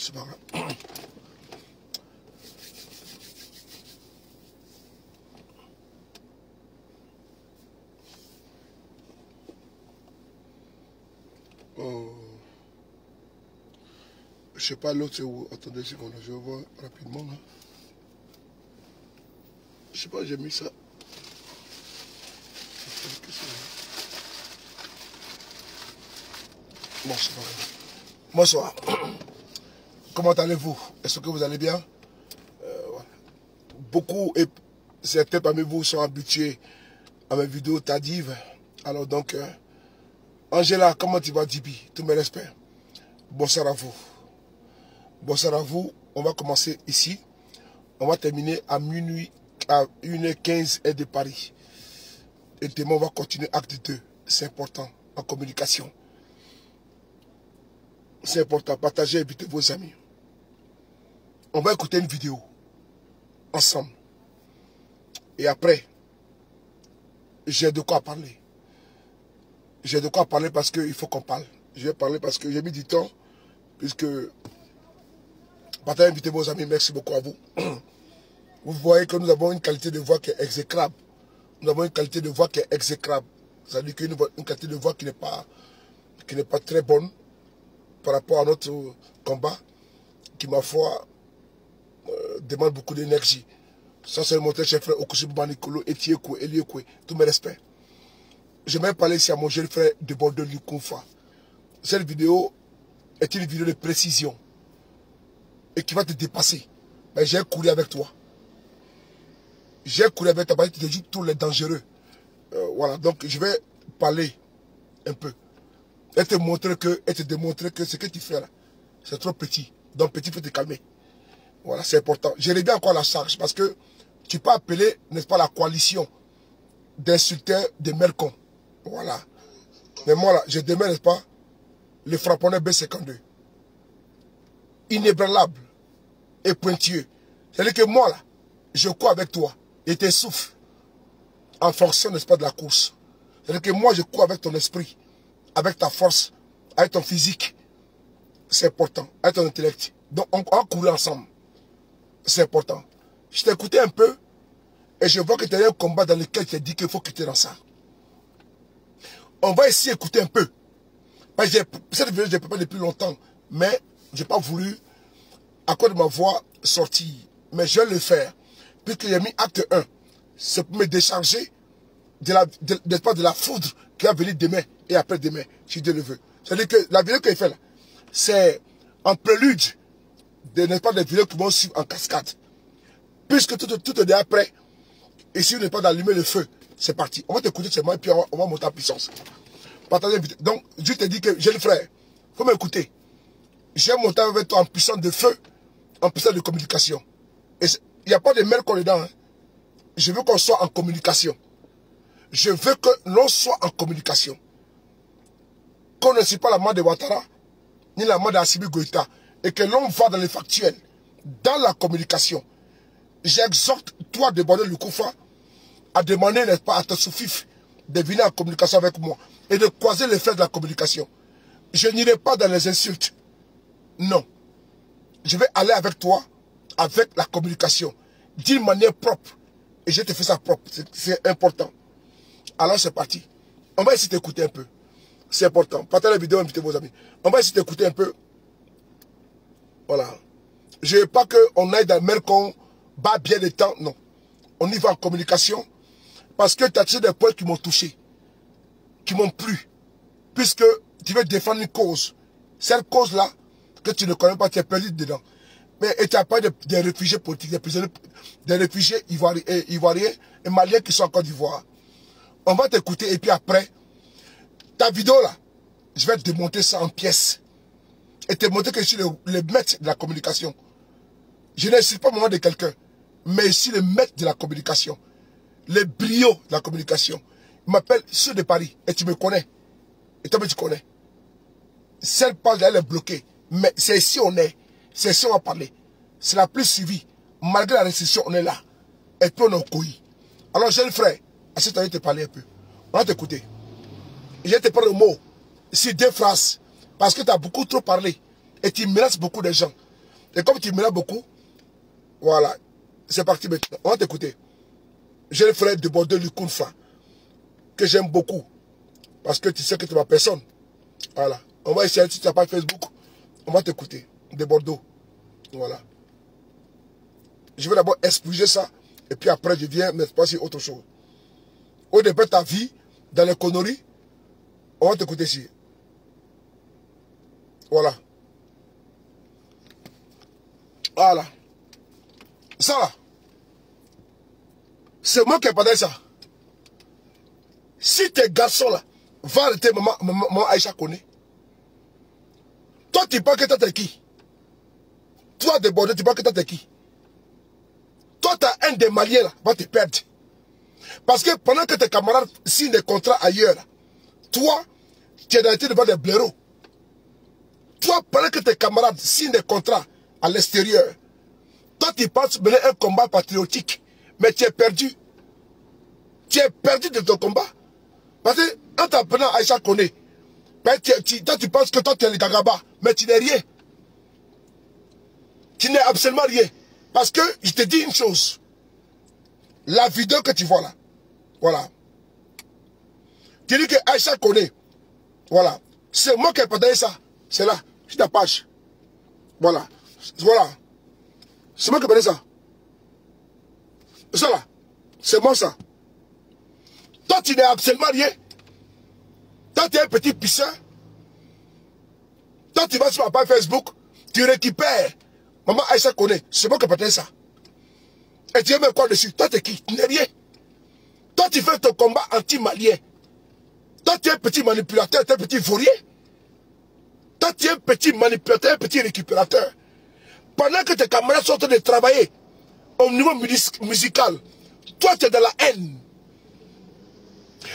c'est pas grave. Oh. Je sais pas l'autre c'est où. Attendez une seconde, je vais voir rapidement là. Je sais pas, j'ai mis ça. Bon, c'est pas grave. Bonsoir. Comment allez-vous? Est-ce que vous allez bien? Ouais. Beaucoup et certains parmi vous sont habitués à mes vidéos tardives. Alors donc, Angela, comment tu vas, Dibi? Tous mes respects. Bonsoir à vous. Bonsoir à vous. On va commencer ici. On va terminer à minuit, à 1h15 de Paris. Et demain, on va continuer acte 2. C'est important en communication. C'est important. Partagez, invitez vos amis. On va écouter une vidéo ensemble. Et après, j'ai de quoi parler. J'ai de quoi parler parce qu'il faut qu'on parle. Je vais parler parce que j'ai mis du temps. Puisque, partagez, invitez vos amis. Merci beaucoup à vous. Vous voyez que nous avons une qualité de voix qui est exécrable. Nous avons une qualité de voix qui est exécrable. C'est-à-dire qu'une qualité de voix qui n'est pas très bonne par rapport à notre combat, qui, ma foi, demande beaucoup d'énergie. Ça, c'est le monteur chef frère Okusibu Nikolo, Etiekwe, Eliekwe, tous mes respects. J'aimerais parler ici à mon jeune frère de Bordeaux, Lukunfa. Cette vidéo est une vidéo de précision et qui va te dépasser. Mais j'ai couru avec toi. J'ai couru avec toi parce que tu te dis tous les dangereux. Voilà, donc je vais parler un peu. Et te démontrer que ce que tu fais là, c'est trop petit. Donc petit, il faut te calmer. Voilà, c'est important. Je reviens encore à la charge parce que tu peux appeler, n'est-ce pas, la coalition d'insulteurs de Mercon. Voilà. Mais moi là, je demeure, n'est-ce pas, le frapponneur B52. Inébranlable et pointilleux. C'est-à-dire que moi là, je cours avec toi et tu souffles en fonction, n'est-ce pas, de la course. C'est-à-dire que moi, je cours avec ton esprit, avec ta force, avec ton physique. C'est important. Avec ton intellect. Donc, on court ensemble. C'est important. Je t'ai écouté un peu et je vois que tu as un combat dans lequel tu as dit qu'il faut quitter dans ça. On va essayer d'écouter un peu. Cette vidéo, je ne peux pas depuis longtemps, mais je n'ai pas voulu, à cause de ma voix, sortir. Mais je vais le faire. Puisque j'ai mis acte 1. C'est pour me décharger de la foudre qui va venir demain et après-demain, si Dieu le veut. C'est-à-dire que la vidéo que j'ai fait là, c'est en prélude n'est pas des vidéos qui vont suivre en cascade. Puisque tout est déjà prêt, et si on n'est pas d'allumer le feu, c'est parti. On va t'écouter seulement et puis on va monter en puissance. Partagez vite. Donc, je te dis que, jeune frère, il faut m'écouter. J'ai monté avec toi en puissance de feu, en puissance de communication. Et il n'y a pas de Mercon dedans. Hein. Je veux qu'on soit en communication. Je veux que l'on soit en communication. Qu'on ne suit pas la main de Ouattara, ni la main d'Assimi Goïta, et que l'on va dans les factuels, dans la communication. J'exhorte toi de Bordeaux Lukunfa à demander, n'est-ce pas, à ton soufif de venir en communication avec moi et de croiser les faits de la communication. Je n'irai pas dans les insultes. Non. Je vais aller avec toi, avec la communication, d'une manière propre. Et je te fais ça propre. C'est important. Alors c'est parti. On va essayer d'écouter un peu. C'est important. Partagez la vidéo, invitez vos amis. On va essayer d'écouter un peu. Voilà. Je ne veux pas qu'on aille dans Mercon, bat bien de temps. Non. On y va en communication. Parce que tu as tiré des points qui m'ont touché. Qui m'ont plu. Puisque tu veux défendre une cause. Cette cause-là, que tu ne connais pas, tu es perdu dedans. Mais tu as pas des réfugiés politiques, des réfugiés ivoiriens et maliens qui sont en Côte d'Ivoire. On va t'écouter et puis après, ta vidéo là, je vais te démonter ça en pièces. Et te montrer que je suis le maître de la communication. Je n'insulte pas le moment de quelqu'un, mais je suis le maître de la communication. Le brio de la communication. Il m'appelle Ceux de Paris et tu me connais. Et toi, tu connais. Celle parle d'elle est bloquée. Mais c'est ici on est. C'est ici on va parler. C'est la plus suivie. Malgré la restriction, on est là. Et puis on est au couilles. Alors, jeune frère, assieds-toi, je vais te parler un peu. On va t'écouter. Je vais te prendre le mot. C'est deux phrases. Parce que tu as beaucoup trop parlé. Et tu menaces beaucoup de gens. Et comme tu m'aimes beaucoup, voilà. C'est parti maintenant. On va t'écouter. J'ai le frère de Bordeaux, Lukunfa, que j'aime beaucoup. Parce que tu sais que tu es ma personne. Voilà. On va essayer, si tu n'as pas Facebook, on va t'écouter. De Bordeaux. Voilà. Je vais d'abord expliquer ça. Et puis après, je viens m'expliquer sur autre chose. Au début, ta vie, dans les conneries, on va t'écouter ici. Voilà. Voilà. Ça là. C'est moi qui ai parlé ça. Si tes garçons là, vont arrêter maman Aïcha connaît. Toi, tu penses que toi t'es qui? Toi, de Bordeaux, tu penses que toi t'es qui? Toi, tu as un des Maliens là, va te perdre. Parce que pendant que tes camarades signent des contrats ailleurs, là, toi, tu es dans l'été devant des blaireaux. Toi, pendant que tes camarades signent des contrats à l'extérieur, toi, tu penses mener un combat patriotique, mais tu es perdu. Tu es perdu de ton combat. Parce que, en t'apprenant Aïcha Koné, toi, tu penses que toi, tu es le Gagaba, mais tu n'es rien. Tu n'es absolument rien. Parce que, je te dis une chose. La vidéo que tu vois là, voilà. Tu dis que Aïcha Koné, voilà. C'est moi qui ai partagé ça. C'est là, sur ta page. Voilà. Voilà. C'est moi qui ai partagé ça. Ça là. C'est moi ça. Toi, tu n'es absolument rien. Toi, tu es un petit pisseur. Toi, tu vas sur ma page Facebook, tu récupères Maman Aïcha Koné. C'est moi qui ai partagé ça. Et tu mets quoi dessus? Toi, tu es qui? Tu n'es rien. Toi, tu fais ton combat anti-malien. Toi, tu es un petit manipulateur, tu es un petit vaurien. Toi, tu es un petit manipulateur, un petit récupérateur. Pendant que tes camarades sont en train de travailler au niveau musical, toi, tu es dans la haine.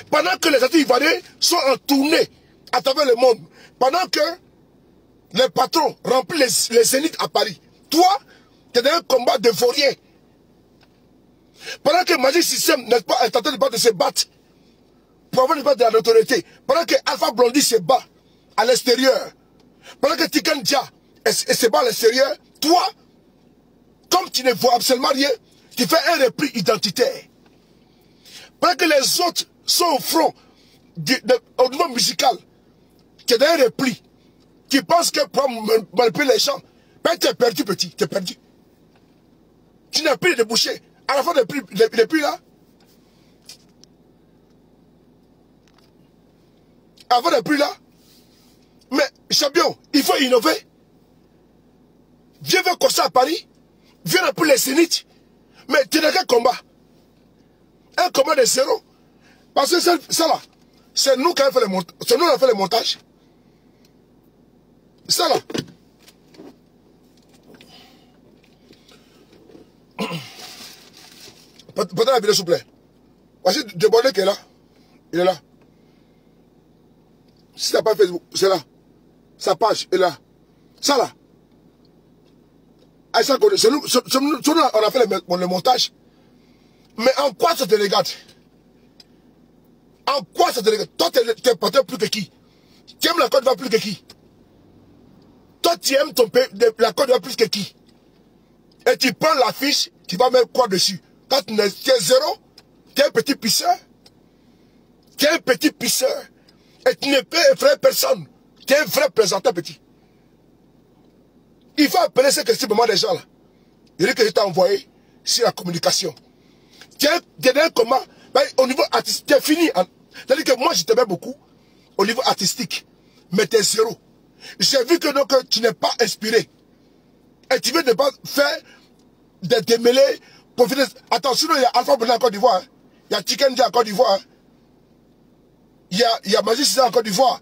Pendant que les anti-ivoiriens sont en tournée à travers le monde, pendant que les patrons remplissent les zéniths à Paris, toi, tu es dans un combat de vauriens. Pendant que Magic System n'est pas en train de se battre pour avoir une part de la notoriété, pendant que Alpha Blondy se bat à l'extérieur, pendant que Tikan Dia se bat à l'extérieur, toi, comme tu ne vois absolument rien, tu fais un repli identitaire. Pendant que les autres sont au front au niveau musical, tu es dans un repli. Tu penses que pour manipuler les gens, ben tu es perdu petit, tu es perdu. Tu n'as plus de débouchés. À la fin depuis là, avant depuis là, mais champion, il faut innover. Viens faire comme ça à Paris, viens pour les Zéniths, mais tu n'as qu'un combat. Un combat de zéro. Parce que ça là, c'est nous qui avons fait le montage. C'est nous qui avons fait le montage. Ça là. Peut-être la vidéo, s'il vous plaît. Voici Debordé qui est là. Il est là. Si tu n'as pas Facebook, c'est là. Sa page est là. Ça là. C'est nous, on a fait le montage. Mais en quoi ça te regarde? En quoi ça te regarde? Toi, tu es porteur plus que qui? Tu aimes la Côte d'Ivoire plus que qui? Toi, tu aimes ton pays, la Côte d'Ivoire plus que qui? Et tu prends l'affiche, tu vas mettre quoi dessus? Quand tu es zéro, tu es un petit pisseur. Tu es un petit pisseur. Et tu ne peux effrayer personne. Tu es un vrai présentant petit. Il faut appeler ce que c'est moment des gens là. Il dit que je t'ai envoyé sur la communication. Tu es un comment? Ben, au niveau artistique, tu es fini. C'est-à-dire que moi, je t'aimais beaucoup au niveau artistique. Mais tu es zéro. J'ai vu que donc, tu n'es pas inspiré. Et tu veux ne pas faire des démêlés pour finir. Attention, il y a Alpha Blondy en Côte d'Ivoire. Hein. Il y a Tiken Dia en Côte d'Ivoire. Hein. Il y a Magic System en Côte d'Ivoire.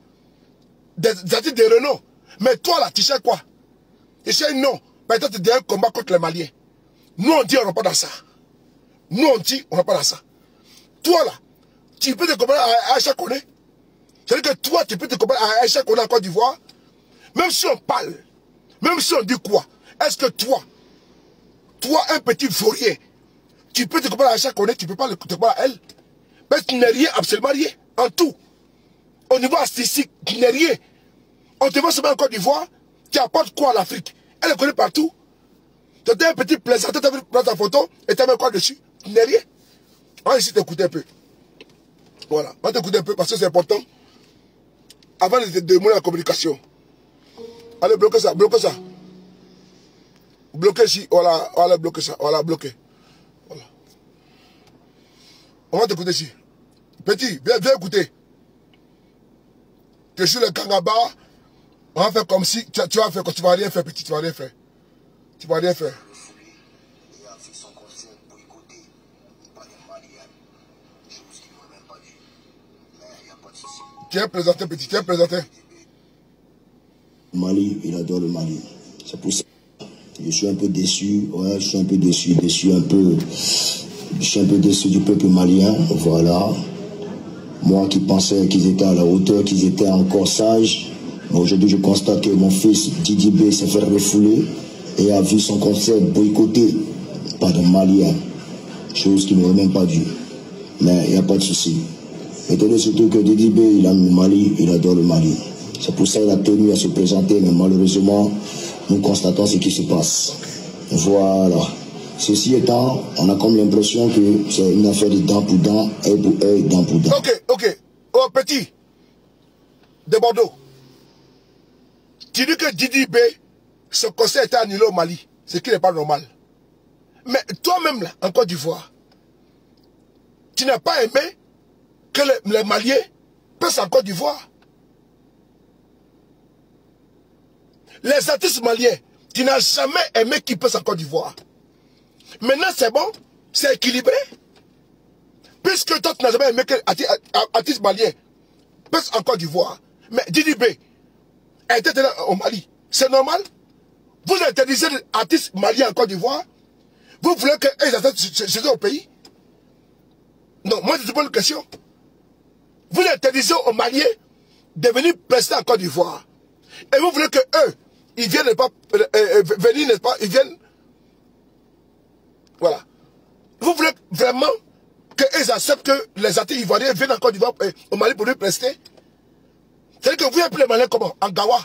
Des artistes de renom. Mais toi là, tu sais quoi? Tu sais non. Mais toi, tu dis un combat contre les Maliens. Nous, on dit on n'est pas dans ça. Nous, on dit on n'est pas dans ça. Toi là, tu peux te comparer à Aïcha Koné. C'est-à-dire que toi, tu peux te comparer à Aïcha Koné en Côte d'Ivoire. Même si on parle, même si on dit quoi, est-ce que toi, un petit vaurien, tu peux te comparer à Aïcha Koné, tu ne peux pas te comparer à elle? Mais tu n'es rien, absolument rien, en tout. Au niveau artistique, tu n'es rien. On te voit seulement en Côte d'Ivoire, tu apportes quoi à l'Afrique? Elle est connue partout. Tu étais un petit plaisantin, tu as vu prendre ta photo et tu as mis quoi dessus? Tu n'es rien. On va ici t'écouter un peu. Voilà, on va t'écouter un peu parce que c'est important. Avant de mener la communication. Allez, bloquez ça, bloquez ça. Bloquez ici, voilà, voilà, bloquez ça, voilà, bloquez. Voilà. On va t'écouter ici. Petit, viens écouter. Tu es sur le Kangaba, on va faire comme si, tu vas faire, tu vas rien faire, petit, tu vas rien faire. Tu vas rien faire. Tu es présenté, petit, tu es présenté. Mali, il adore le Mali. C'est pour ça. Je suis un peu déçu, ouais, je suis un peu déçu, je suis un peu déçu du peuple malien, voilà. Moi qui pensais qu'ils étaient à la hauteur, qu'ils étaient encore sages, mais aujourd'hui je constate que mon fils Didi B s'est fait refouler et a vu son concert boycotté par des Maliens, chose qui n'aurait même pas dû. Mais il n'y a pas de souci. Étonné surtout que Didi B, il aime le Mali, il adore le Mali. C'est pour ça qu'il a tenu à se présenter, mais malheureusement, nous constatons ce qui se passe. Voilà. Ceci étant, on a comme l'impression que c'est une affaire de dent pour dent, œil pour œil, dent pour dent. Ok, ok. Oh, petit, de Bordeaux. Tu dis que Didi B, ce concert était annulé au Mali. Ce qui n'est pas normal. Mais toi-même, là, en Côte d'Ivoire, tu n'as pas aimé que les Maliens passent en Côte d'Ivoire. Les artistes maliens, tu n'as jamais aimé qu'ils passent en Côte d'Ivoire. Maintenant, c'est bon, c'est équilibré. Puisque toi, tu n'as jamais aimé que les artistes maliens passent en Côte d'Ivoire. Mais Didi B était au Mali. C'est normal. Vous interdisez les artistes maliens en Côte d'Ivoire. Vous voulez qu'ils attendent chez eux au pays? Non, moi, je te pose une question. Vous interdisez aux Maliens de venir prester en Côte d'Ivoire. Et vous voulez que eux, ils viennent pas venir, n'est-ce pas? Ils viennent. Voilà. Vous voulez vraiment qu'ils acceptent que les artistes ivoiriens viennent en Côte d'Ivoire au Mali pour lui prester? C'est-à-dire que vous appelez les Maliens comment? En Gawa.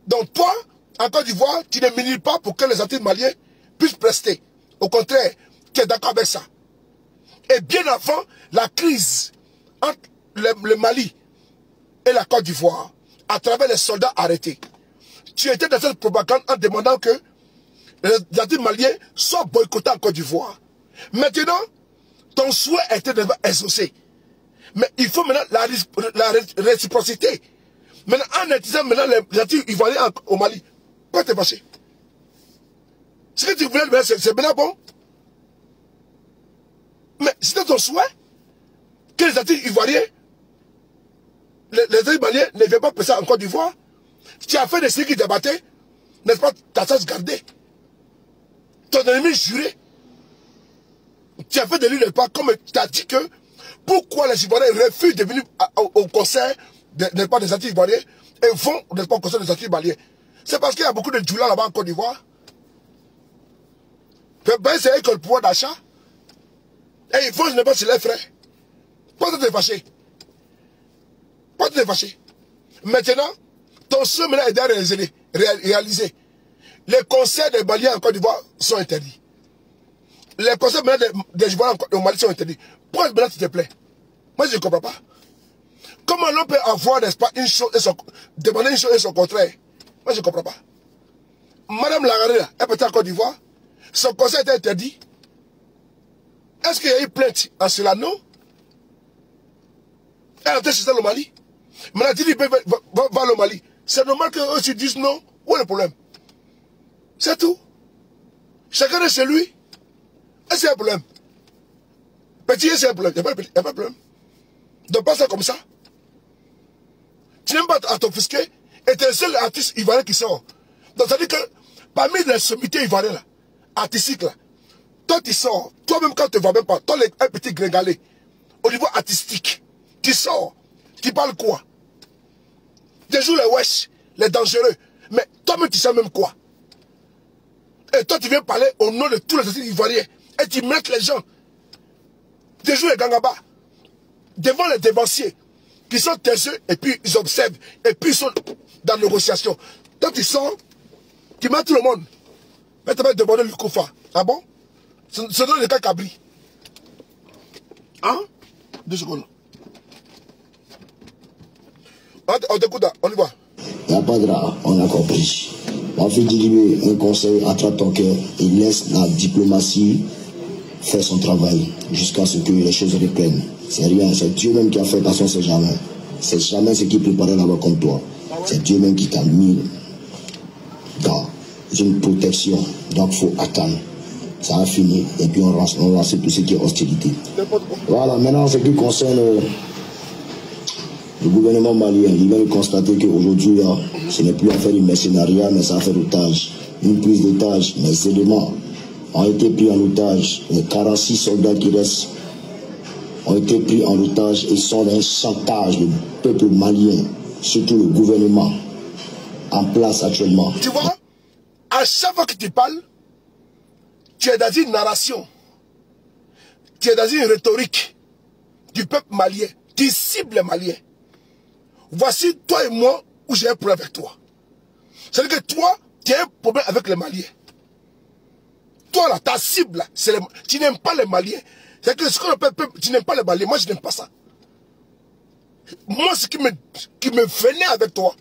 Donc toi, en Côte d'Ivoire, tu ne milites pas pour que les artistes maliens puissent prester. Au contraire, tu es d'accord avec ça. Et bien avant la crise entre le Mali et la Côte d'Ivoire, à travers les soldats arrêtés, tu étais dans cette propagande en demandant que les artistes maliens soient boycottés en Côte d'Ivoire. Maintenant, ton souhait était déjà exaucé. Mais il faut maintenant la réciprocité. Maintenant, en utilisant maintenant les artistes ivoiriens au Mali, pourquoi t'es fâché? Ce que tu voulais, c'est maintenant bon. Mais c'était ton souhait que les artistes ivoiriens, les artistes maliens ne viennent pas passer en Côte d'Ivoire. Tu as fait des signes qui débattaient, n'est-ce pas, ta chasse gardée. Ton ennemi juré. Tu as fait de lui, n'est-ce pas, comme tu as dit que pourquoi les Ivoiriens refusent de venir au concert, n'est-ce pas, des artistes ivoiriens et vont, n'est-ce pas, au concert des artistes maliens. C'est parce qu'il y a beaucoup de djoulas là-bas en Côte d'Ivoire. Ben, c'est eux qui ont le pouvoir d'achat. Et ils vont, je ne sais pas, sur les frères. Pourquoi tu es fâché? Pourquoi tu es fâché? Maintenant, ton souhait maintenant est déjà réalisé. Les concerts des Maliens en Côte d'Ivoire sont interdits. Les concerts maintenant des Ivoiriens au Mali sont interdits. Pourquoi maintenant tu te plais? Moi je ne comprends pas. Comment l'on peut avoir, n'est-ce pas, une chose et demander une chose et son contraire? Moi je ne comprends pas. Madame Lagarde, elle peut être en Côte d'Ivoire. Son concert était interdit. Est-ce qu'il y a eu plainte en cela? Non. Elle a été chez elle au Mali. Maintenant, Didi va au Mali. C'est normal qu'eux se disent non. Où est le problème? C'est tout. Chacun est chez lui. Est-ce qu'il y a un problème? Petit, c'est un problème. Il n'y a pas de problème. Donc, pas ça comme ça. Tu n'aimes pas à t'offusquer et tu es le seul artiste ivoirien qui sort. Donc, ça veut dire que parmi les sommités ivoiriens, là, artistiques, là, toi, tu sors. Toi-même, quand tu ne vois même pas, toi, un petit gringalet, au niveau artistique, tu sors. Tu parles quoi? Tu joues les wesh, les dangereux. Mais toi-même, tu sais même quoi? Et toi, tu viens parler au nom de tous les artistes ivoiriens. Et tu mets les gens. Tu joues les gangabas. Devant les dévanciers. Qui sont taiseux et puis ils observent. Et puis ils sont dans la négociation. Toi, tu sors. Tu mets tout le monde. Mais tu vas demander le Koufa. Ah bon? C'est dans le cas Cabri. Hein? 2 secondes. On t'écoute, on y va. Il n'y a pas de drap, on a compris. On fait diriger un conseil, attrape ton cœur et laisse la diplomatie faire son travail jusqu'à ce que les choses reprennent. C'est rien, c'est Dieu même qui a fait, parce qu'on sait jamais. C'est jamais ce qui préparait là-bas comme toi. C'est Dieu même qui t'a mis dans une protection. Donc il faut attendre. Ça a fini et puis on lance tout ce qui est hostilité. Voilà, maintenant ce qui concerne le gouvernement malien, il vient de constater qu'aujourd'hui, ce n'est plus affaire de mercenariat, mais c'est affaire d'otage. Une prise d'otage, mes éléments ont été pris en otage. Les 46 soldats qui restent ont été pris en otage et sont dans un chantage du peuple malien, surtout le gouvernement en place actuellement. Tu vois, à chaque fois que tu parles, tu es dans une narration, tu es dans une rhétorique du peuple malien, tu cibles les Maliens. Voici toi et moi où j'ai un problème avec toi. C'est-à-dire que toi, tu as un problème avec les Maliens. Toi là, ta cible là, tu n'aimes pas les Maliens. C'est que ce qu'on appelle peuple, tu n'aimes pas les Maliens. Moi, je n'aime pas ça. Moi, ce qui me venait avec toi,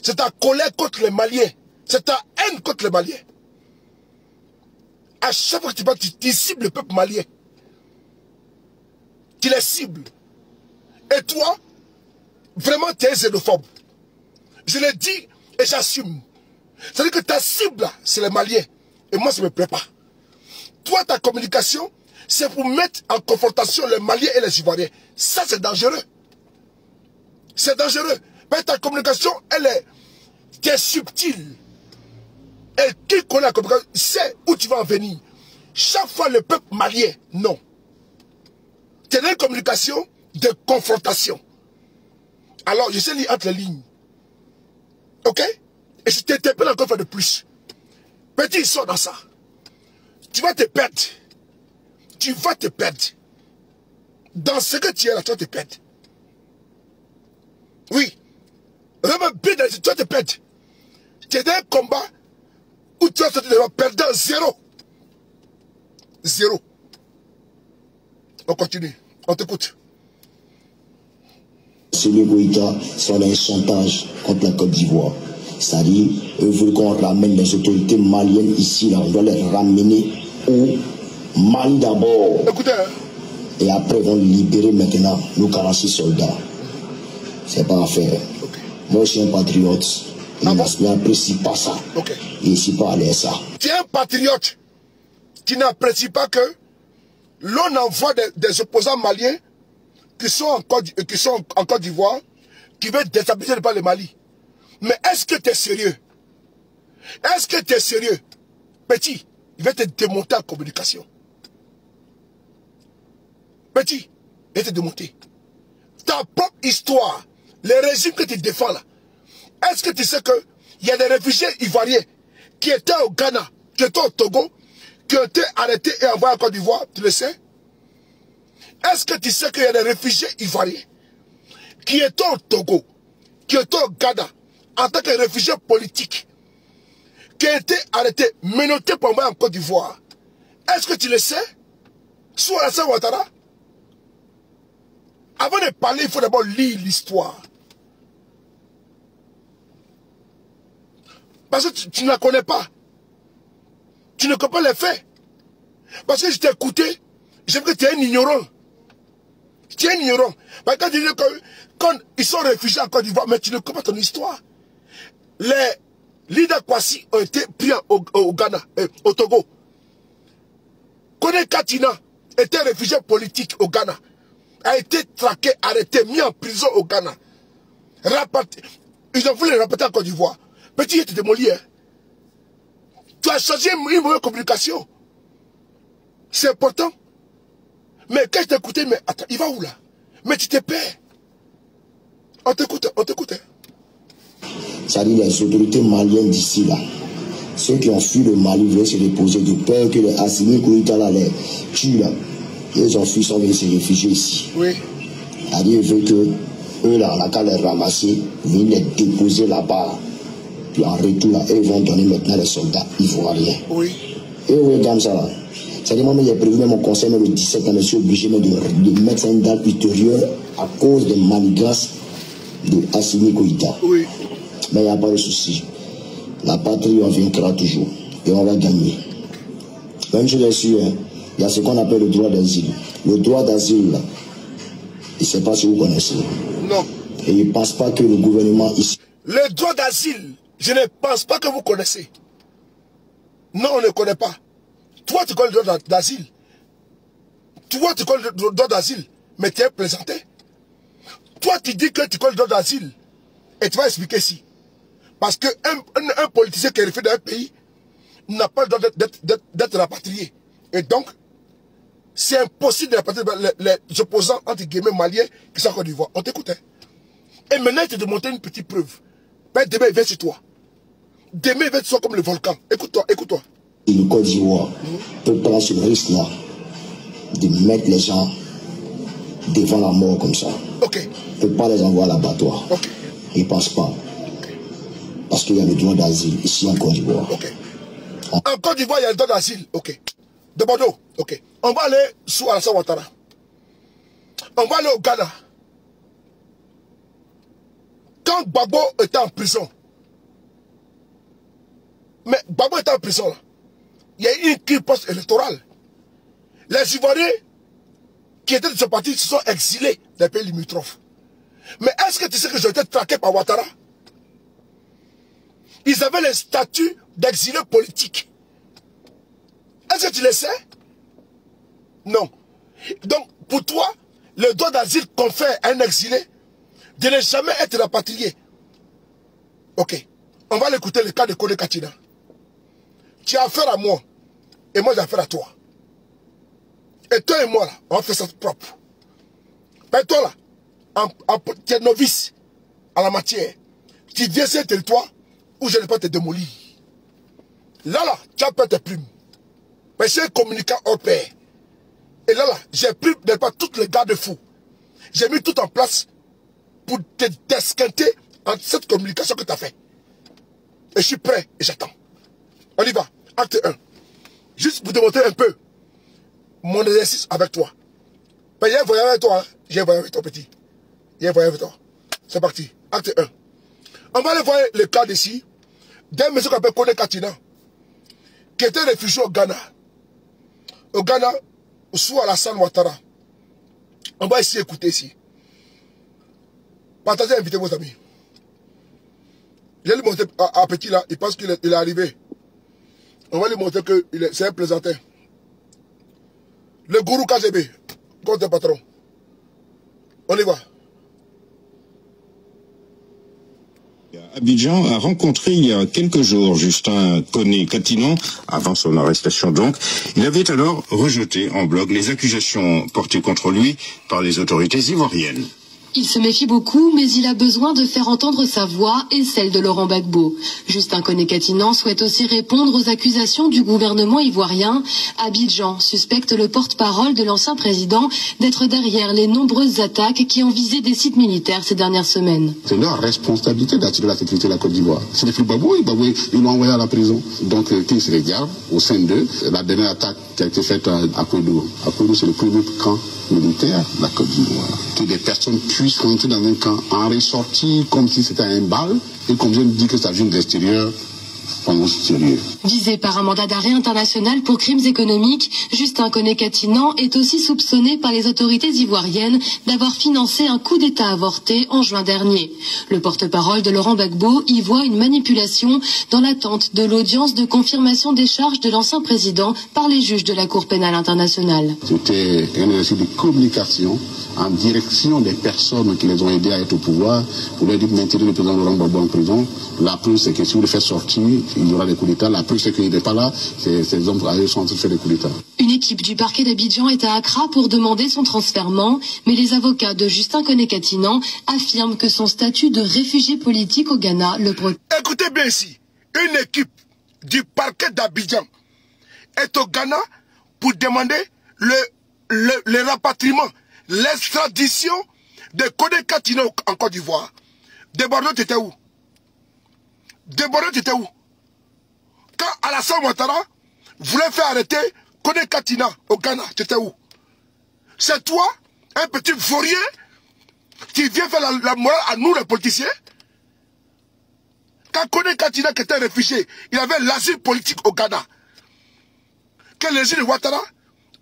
c'est ta colère contre les Maliens. C'est ta haine contre les Maliens. À chaque fois que tu parles, tu cibles le peuple malien. Tu les cibles. Et toi, vraiment, tu es xénophobe. Je l'ai dit et j'assume. C'est-à-dire que ta cible, c'est les Maliens. Et moi, ça ne me plaît pas. Toi, ta communication, c'est pour mettre en confrontation les Maliens et les Ivoiriens. Ça, c'est dangereux. C'est dangereux. Mais ta communication, tu es subtile. Et qui connaît la communication, sait où tu vas en venir. Chaque fois, le peuple malien, non. Tu as une communication de confrontation. Alors, je sais lire entre les lignes. Ok? Et je t'interpelle encore une fois de plus. Petit, sors dans ça. Tu vas te perdre. Tu vas te perdre. Dans ce que tu es là, tu vas te perdre. Oui. Vraiment bien, tu vas te perdre. Tu es dans un combat où tu vas te perdre 0. 0. On continue. On t'écoute. Celui Goïta sont dans un chantage contre la Côte d'Ivoire. C'est-à-dire, eux veulent qu'on ramène les autorités maliennes ici, là. On doit les ramener au Mali d'abord. Écoutez, hein. Et après, ils vont libérer maintenant nos 46 soldats. C'est pas à faire. Okay. Moi, je suis un patriote. Il n'apprécie pas ça. Okay. Il n'apprécie pas aller ça. Tu es un patriote qui n'apprécie pas que l'on envoie des opposants maliens qui sont en Côte d'Ivoire, qui veulent déstabiliser par le Mali. Mais est-ce que tu es sérieux? Est-ce que tu es sérieux? Petit, il va te démonter en communication. Petit, il va te démonter. Ta propre histoire, les régimes que tu défends là, est-ce que tu sais qu'il y a des réfugiés ivoiriens qui étaient au Ghana, qui étaient au Togo, qui ont été arrêtés et envoyés en Côte d'Ivoire? Tu le sais? Est-ce que tu sais qu'il y a des réfugiés ivoiriens qui étaient au Togo, qui étaient au Ghana, en tant que réfugiés politiques, qui ont été arrêtés, menottés pour envoyer en Côte d'Ivoire? Est-ce que tu le sais? Sous Alassane Ouattara? Avant de parler, il faut d'abord lire l'histoire. Parce que tu ne la connais pas. Tu ne connais pas les faits. Parce que je t'ai écouté, j'ai vu que tu es un ignorant. Tu es un ignorant. Parce que tu dis que quand ils sont réfugiés en Côte d'Ivoire, mais tu ne connais pas ton histoire. Les leaders Kwasi ont été pris au Ghana, au Togo. Kone Katina était réfugié politique au Ghana. A été traqué, arrêté, mis en prison au Ghana. Ils ont voulu le rapporter en Côte d'Ivoire. Petit, il était démoli. Hein. Tu as changé une mauvaise communication. C'est important. Mais quand je t'écoutais, mais attends, il va où là? Mais tu te perds. On t'écoute, on t'écoute. Ça dit les autorités maliennes d'ici là. Ceux qui ont fui le Mali veulent se reposer de peur que les Assimi Goïta là les tuent là. Ils ont fui, sont venus se réfugier ici. Oui. C'est-à-dire ils veulent que eux là, on a qu'à les ramasser, venir les déposer là-bas. Puis en retour, là, ils vont donner maintenant les soldats ivoiriens. Oui. Et oui, comme ça. C'est-à-dire, moi, j'ai prévu mon conseil, mais le 17 ans, je suis obligé de mettre une date ultérieure à cause de manigances de Assimi Goïta. Oui. Mais il n'y a pas de souci. La patrie, on vaincra toujours. Et on va gagner. Même chose est sûre, il y a ce qu'on appelle le droit d'asile. Le droit d'asile, là, je ne sais pas si vous connaissez. Non. Et il ne pense pas que le gouvernement ici... Le droit d'asile, je ne pense pas que vous connaissez. Non, on ne connaît pas. Toi, tu connais le droit d'asile. Toi, tu connais le droit d'asile, mais tu es présenté. Toi, tu dis que tu connais le droit d'asile. Et tu vas expliquer si. Parce qu'un politicien qui est refait dans un pays n'a pas le droit d'être rapatrié. Et donc, c'est impossible de rapatrier les opposants entre guillemets maliens qui sont en Côte d'Ivoire. On t'écoutait. Et maintenant, il te démontre une petite preuve. Ben, demain, il vient sur toi. Demain, il vient sur toi comme le volcan. Écoute-toi, écoute-toi. Le Côte d'Ivoire peut prendre ce risque-là de mettre les gens devant la mort comme ça. Ok. Il ne peut pas les envoyer à l'abattoir. Ok. Il ne pense pas. Okay. Parce qu'il y a le droit d'asile ici en Côte d'Ivoire. Ok. En Côte d'Ivoire, il y a le droit d'asile. Ok. De Bordeaux. Ok. On va aller sous Alassane Ouattara. On va aller au Ghana. Quand Gbagbo était en prison, mais Gbagbo était en prison là, il y a eu une crise post-électorale. Les Ivoiriens qui étaient de ce parti se sont exilés des pays limitrophes. Mais est-ce que tu sais que j'ai été traqué par Ouattara? Ils avaient le statut d'exilé politique. Est-ce que tu le sais? Non. Donc, pour toi, le droit d'asile confère à un exilé de ne jamais être rapatrié. Ok. On va l'écouter le cas de Kone Katina. Tu as affaire à moi. Et moi j'ai affaire à toi. Et toi et moi là, on fait ça propre. Mais toi là, tu es novice à la matière. Tu viens sur un territoire où je ne vais pas te démolir. Là, tu as peur tes plumes. Mais c'est un communicant hors pair. Et là, j'ai pris toutes les garde-fous. J'ai mis tout en place pour te desquinter en cette communication que tu as fait. Et je suis prêt et j'attends. On y va. Acte 1. Juste pour démontrer un peu mon exercice avec toi. Mais il y a un voyage avec toi. Hein? J'ai un voyage avec toi, petit. Il y a un voyage avec toi. C'est parti. Acte 1. On va aller voir le cas d'ici d'un monsieur qu'on appelle Kone Katina, qui était réfugié au Ghana. Au Ghana, sous Alassane Ouattara. On va essayer d'écouter ici. Partagez, invitez vos amis. Je vais lui montrer à petit là, il pense qu'il est arrivé. On va lui montrer que c'est un plaisantin. Le gourou KGB, contre le patron. On y va. Abidjan a rencontré il y a quelques jours Justin Kone Katina, avant son arrestation donc. Il avait alors rejeté en bloc les accusations portées contre lui par les autorités ivoiriennes. Il se méfie beaucoup, mais il a besoin de faire entendre sa voix et celle de Laurent Gbagbo. Justin Kone Katina souhaite aussi répondre aux accusations du gouvernement ivoirien. Abidjan suspecte le porte-parole de l'ancien président d'être derrière les nombreuses attaques qui ont visé des sites militaires ces dernières semaines. C'est leur responsabilité d'attirer la sécurité de la Côte d'Ivoire. C'est les plus Gbagbo, ils l'ont envoyé à la prison. Donc, qui se regarde au sein d'eux, la dernière attaque qui a été faite à Koudou. À Koudou, c'est le premier camp militaire de la Côte d'Ivoire. Que des personnes puissent rentrer dans un camp, en ressortir comme si c'était un bal, et qu'on vienne dire que ça vient de l'extérieur, sérieux. Visé par un mandat d'arrêt international pour crimes économiques, Justin Kone Katina est aussi soupçonné par les autorités ivoiriennes d'avoir financé un coup d'État avorté en juin dernier. Le porte-parole de Laurent Gbagbo y voit une manipulation dans l'attente de l'audience de confirmation des charges de l'ancien président par les juges de la Cour pénale internationale. C'était un exercice de communication en direction des personnes qui les ont aidés à être au pouvoir pour leur dire de maintenir le président Laurent Gbagbo en prison. La preuve, c'est que si vous le faites sortir, il y aura des coups d'État. La preuve, c'est qu'il n'est pas là. Ces hommes sont en train de faire des coups d'État. Une équipe du parquet d'Abidjan est à Accra pour demander son transfèrement, mais les avocats de Justin Kone Katina affirment que son statut de réfugié politique au Ghana le protège. Écoutez bien ici, une équipe du parquet d'Abidjan est au Ghana pour demander le rapatriement, l'extradition de Kone Katina en Côte d'Ivoire. De Bordeaux, tu étais où? Débordé, tu étais où? Quand Alassane Ouattara voulait faire arrêter Kone Katina au Ghana, tu étais où? C'est toi, un petit vaurien, qui vient faire la morale à nous, les politiciens? Quand Kone Katina, qui était réfugié, il avait l'asile politique au Ghana. Quand le régime de Ouattara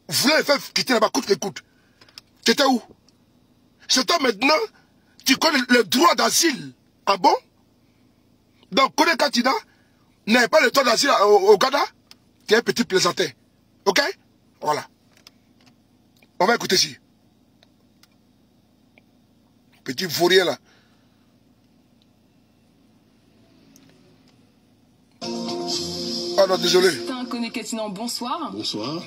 voulait le faire quitter là-bas, coûte que coûte. Tu étais où? C'est toi maintenant, tu connais le droit d'asile. Ah bon? Donc Kone Katina n'avait pas le droit d'asile au Ghana? Tu es un petit plaisantin. Ok? Voilà. On va écouter ici. Petit vaurien là. Ah non, désolé. Kone Katina, bonsoir. Bonsoir.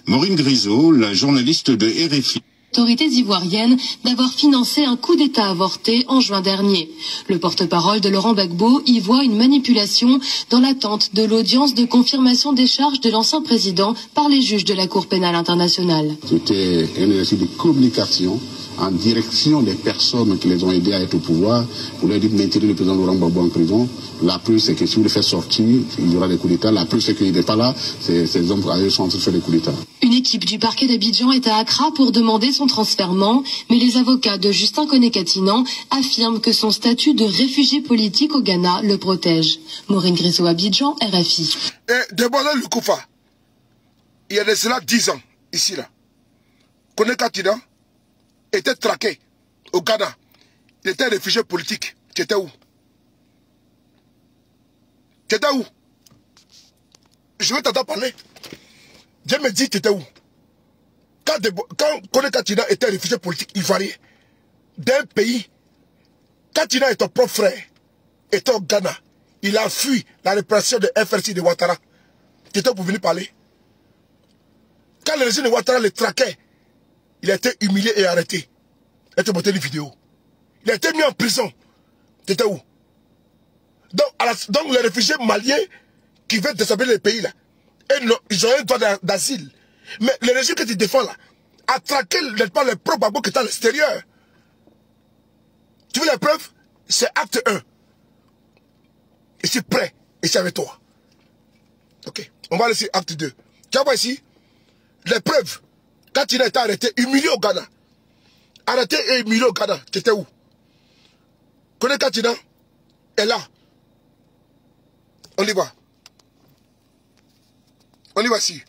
Maureen Grisot, la journaliste de RFI. Autorités ivoiriennes d'avoir financé un coup d'État avorté en juin dernier. Le porte-parole de Laurent Gbagbo y voit une manipulation dans l'attente de l'audience de confirmation des charges de l'ancien président par les juges de la Cour pénale internationale. C'était un exercice de communication en direction des personnes qui les ont aidés à être au pouvoir pour leur dire de maintenir le président Laurent Gbagbo en prison. La preuve, c'est que si vous le faites sortir, il y aura des coups d'État. La preuve, c'est qu'il n'est pas là. Ces hommes sont en train de faire des coups d'État. Une équipe du parquet d'Abidjan est à Accra pour demander son transfèrement, mais les avocats de Justin Kone Katina affirment que son statut de réfugié politique au Ghana le protège. Maureen Grisot, Abidjan, RFI. Et Debola Lukoufa, il y a de cela 10 ans, ici là, Kone Katina était traqué au Ghana. Il était réfugié politique. Tu étais où? Tu étais où? Je vais t'entendre parler. Dieu me dit, tu étais où? Quand Kone Katina était réfugié politique ivoirien d'un pays, Katina est ton propre frère, était au Ghana. Il a fui la répression de FRC de Ouattara. Tu étais pour venir parler. Quand le régime de Ouattara le traquait, il a été humilié et arrêté. Il a été monté une vidéo. Il a été mis en prison. Tu étais où? Donc les réfugiés maliens qui veulent déstabiliser le pays là, ils ont un droit d'asile. Mais le régime que tu défends là, a traqué pas le propre Gbagbo qui est à l'extérieur. Tu veux les preuves? C'est acte 1. Je suis prêt. Et c'est avec toi. Ok. On va laisser acte 2. Tu vois ici? Les preuves. Quand il a été arrêté, humilié au Ghana. Arrêté et humilié au Ghana. Tu étais où? Kone Katina est là. On y va. On y va ici.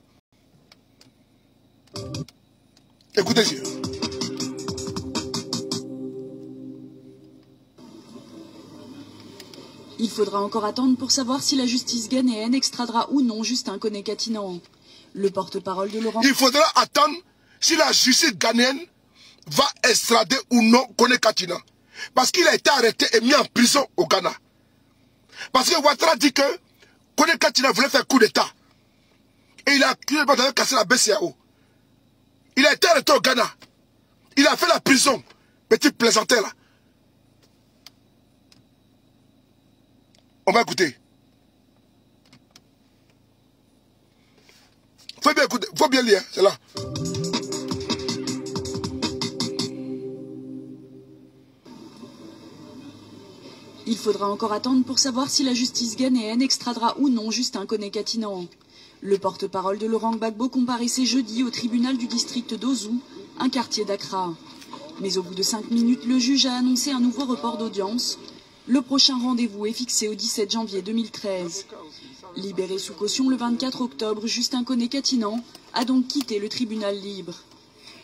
Écoutez-y. Il faudra encore attendre pour savoir si la justice ghanéenne extradera ou non Justin Kone Katina. Le porte-parole de Laurent... Il faudra attendre si la justice ghanéenne va extrader ou non Kone Katina. Parce qu'il a été arrêté et mis en prison au Ghana. Parce que Ouattara dit que Kone Katina voulait faire coup d'État. Et il a cassé la BCAO. Il a été arrêté au Ghana. Il a fait la prison. Petit plaisantin là. On va écouter. Faut bien écouter. Faut bien lire. C'est là. Il faudra encore attendre pour savoir si la justice ghanéenne extradera ou non Justin Kone Katina. Le porte-parole de Laurent Gbagbo comparaissait jeudi au tribunal du district d'Ozu, un quartier d'Accra. Mais au bout de 5 minutes, le juge a annoncé un nouveau report d'audience. Le prochain rendez-vous est fixé au 17 janvier 2013. Libéré sous caution le 24 octobre, Justin Kone Katina a donc quitté le tribunal libre.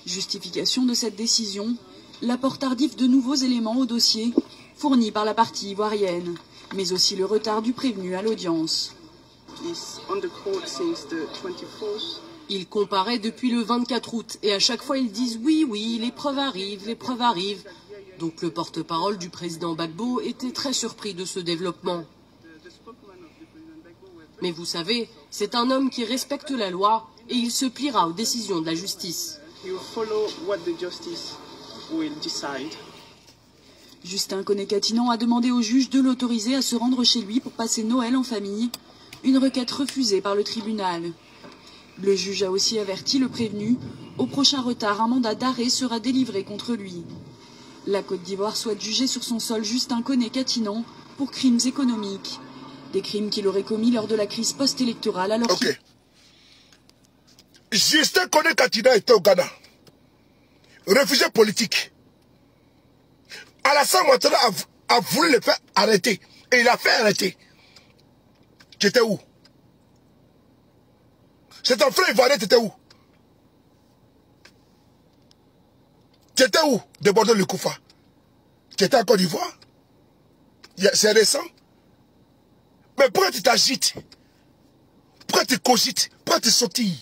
Justification de cette décision, l'apport tardif de nouveaux éléments au dossier, fournis par la partie ivoirienne, mais aussi le retard du prévenu à l'audience. Ils comparaient depuis le 24 août et à chaque fois ils disent oui, les preuves arrivent, les preuves arrivent. Donc le porte-parole du président Gbagbo était très surpris de ce développement. Mais vous savez, c'est un homme qui respecte la loi et il se pliera aux décisions de la justice. Justin Kone Katina a demandé au juge de l'autoriser à se rendre chez lui pour passer Noël en famille, une requête refusée par le tribunal. Le juge a aussi averti le prévenu, au prochain retard, un mandat d'arrêt sera délivré contre lui. La Côte d'Ivoire souhaite juger sur son sol Justin Kone Katina pour crimes économiques. Des crimes qu'il aurait commis lors de la crise post-électorale alors qu'il... Justin Kone Katina était au Ghana. Réfugié politique. Alassane Ouattara a voulu le faire arrêter. Et il a fait arrêter. Tu étais où? C'est ton frère ivoirien, tu étais où? Tu étais où? De Bordeaux le Koufa. Tu étais en Côte d'Ivoire? C'est récent. Mais pourquoi tu t'agites? Pourquoi tu cogites? Pourquoi tu sautilles?